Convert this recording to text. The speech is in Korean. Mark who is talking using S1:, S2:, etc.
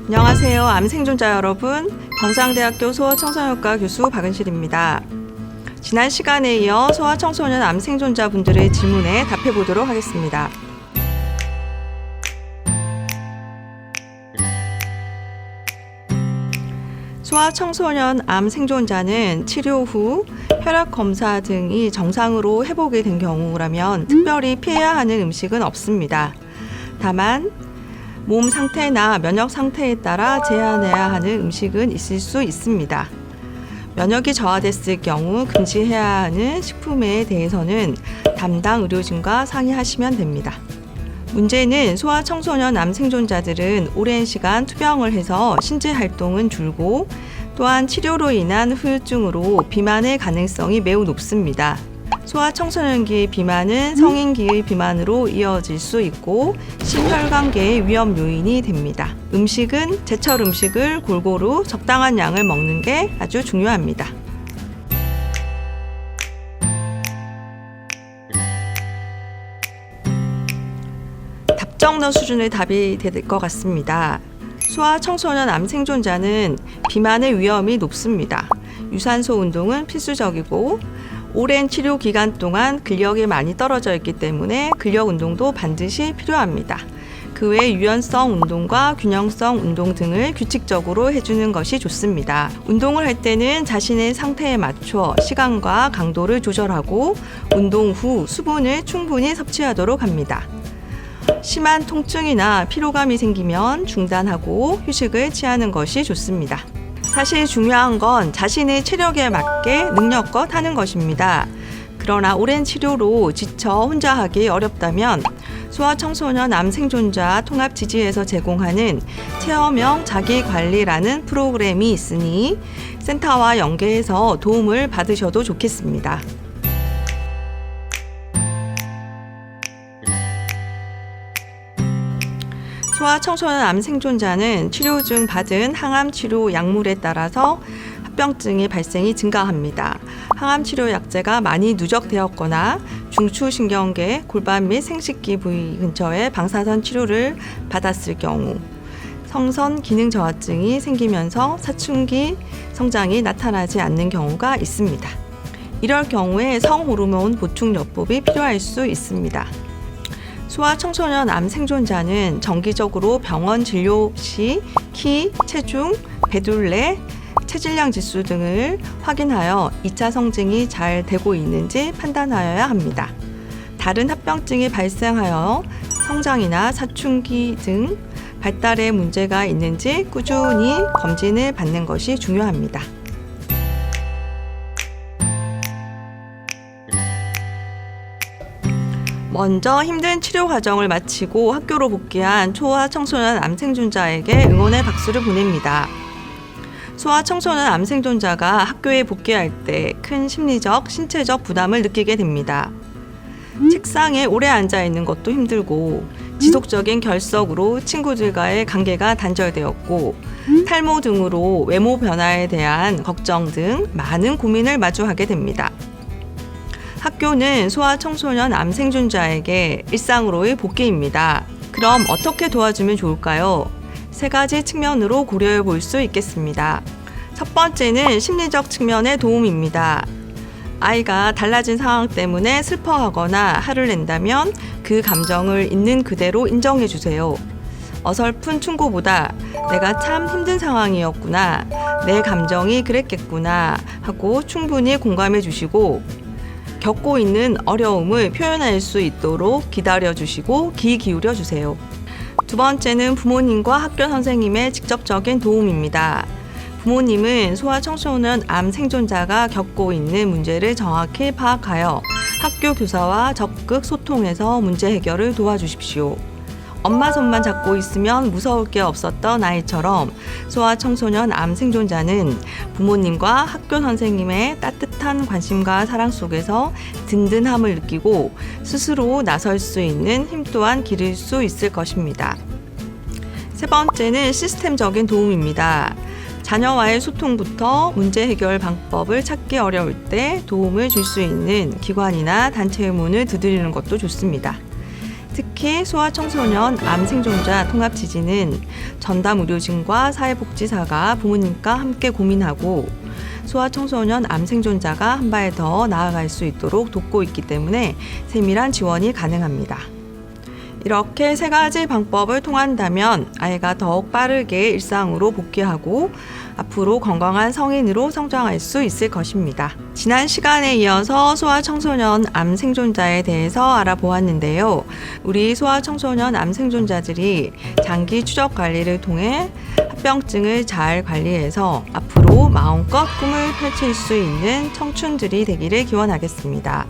S1: 안녕하세요. 암생존자 여러분. 경상대학교 소아청소년과 교수 박은실입니다. 지난 시간에 이어 소아청소년 암생존자분들의 질문에 답해 보도록 하겠습니다. 소아청소년 암생존자는 치료 후 혈압 검사 등이 정상으로 회복이 된 경우라면 특별히 피해야 하는 음식은 없습니다. 다만 몸 상태나 면역 상태에 따라 제한해야 하는 음식은 있을 수 있습니다. 면역이 저하됐을 경우 금지해야 하는 식품에 대해서는 담당 의료진과 상의하시면 됩니다. 문제는 소아청소년 암생존자들은 오랜 시간 투병을 해서 신체 활동은 줄고 또한 치료로 인한 후유증으로 비만의 가능성이 매우 높습니다. 소아청소년기 비만은 성인기의 비만으로 이어질 수 있고 심혈관계의 위험 요인이 됩니다. 음식은 제철 음식을 골고루 적당한 양을 먹는 게 아주 중요합니다. 답정너 수준의 답이 될 것 같습니다. 소아청소년 암생존자는 비만의 위험이 높습니다. 유산소 운동은 필수적이고 오랜 치료 기간 동안 근력이 많이 떨어져 있기 때문에 근력 운동도 반드시 필요합니다. 그 외 유연성 운동과 균형성 운동 등을 규칙적으로 해주는 것이 좋습니다. 운동을 할 때는 자신의 상태에 맞춰 시간과 강도를 조절하고 운동 후 수분을 충분히 섭취하도록 합니다. 심한 통증이나 피로감이 생기면 중단하고 휴식을 취하는 것이 좋습니다. 사실 중요한 건 자신의 체력에 맞게 능력껏 하는 것입니다. 그러나 오랜 치료로 지쳐 혼자 하기 어렵다면 소아청소년 암생존자 통합지지에서 제공하는 체험형 자기관리라는 프로그램이 있으니 센터와 연계해서 도움을 받으셔도 좋겠습니다. 소아청소년 암생존자는 치료 중 받은 항암치료 약물에 따라서 합병증의 발생이 증가합니다. 항암치료 약제가 많이 누적되었거나 중추신경계, 골반 및 생식기 부위 근처에 방사선 치료를 받았을 경우 성선 기능 저하증이 생기면서 사춘기 성장이 나타나지 않는 경우가 있습니다. 이럴 경우에 성호르몬 보충요법이 필요할 수 있습니다. 소아청소년 암생존자는 정기적으로 병원 진료 시 키, 체중, 배둘레, 체질량 지수 등을 확인하여 2차 성징이 잘 되고 있는지 판단하여야 합니다. 다른 합병증이 발생하여 성장이나 사춘기 등 발달에 문제가 있는지 꾸준히 검진을 받는 것이 중요합니다. 먼저 힘든 치료 과정을 마치고 학교로 복귀한 소아청소년 암생존자에게 응원의 박수를 보냅니다. 소아청소년 암생존자가 학교에 복귀할 때 큰 심리적, 신체적 부담을 느끼게 됩니다. 책상에 오래 앉아 있는 것도 힘들고 지속적인 결석으로 친구들과의 관계가 단절되었고 탈모 등으로 외모 변화에 대한 걱정 등 많은 고민을 마주하게 됩니다. 학교는 소아청소년 암생존자에게 일상으로의 복귀입니다. 그럼 어떻게 도와주면 좋을까요? 3가지 측면으로 고려해 볼 수 있겠습니다. 첫 번째는 심리적 측면의 도움입니다. 아이가 달라진 상황 때문에 슬퍼하거나 화를 낸다면 그 감정을 있는 그대로 인정해 주세요. 어설픈 충고보다 내가 참 힘든 상황이었구나, 내 감정이 그랬겠구나 하고 충분히 공감해 주시고 겪고 있는 어려움을 표현할 수 있도록 기다려주시고 귀 기울여주세요. 두 번째는 부모님과 학교 선생님의 직접적인 도움입니다. 부모님은 소아청소년 암 생존자가 겪고 있는 문제를 정확히 파악하여 학교 교사와 적극 소통해서 문제 해결을 도와주십시오. 엄마 손만 잡고 있으면 무서울 게 없었던 아이처럼 소아청소년 암 생존자는 부모님과 학교 선생님의 따뜻한 관심과 사랑 속에서 든든함을 느끼고 스스로 나설 수 있는 힘 또한 기를 수 있을 것입니다. 세 번째는 시스템적인 도움입니다. 자녀와의 소통부터 문제 해결 방법을 찾기 어려울 때 도움을 줄 수 있는 기관이나 단체의 문을 두드리는 것도 좋습니다. 특히 소아청소년 암 생존자 통합지지는 전담의료진과 사회복지사가 부모님과 함께 고민하고 소아청소년 암 생존자가 한 발 더 나아갈 수 있도록 돕고 있기 때문에 세밀한 지원이 가능합니다. 이렇게 세 가지 방법을 통한다면 아이가 더욱 빠르게 일상으로 복귀하고 앞으로 건강한 성인으로 성장할 수 있을 것입니다. 지난 시간에 이어서 소아청소년 암 생존자에 대해서 알아보았는데요. 우리 소아청소년 암 생존자들이 장기 추적 관리를 통해 합병증을 잘 관리해서 앞으로 마음껏 꿈을 펼칠 수 있는 청춘들이 되기를 기원하겠습니다.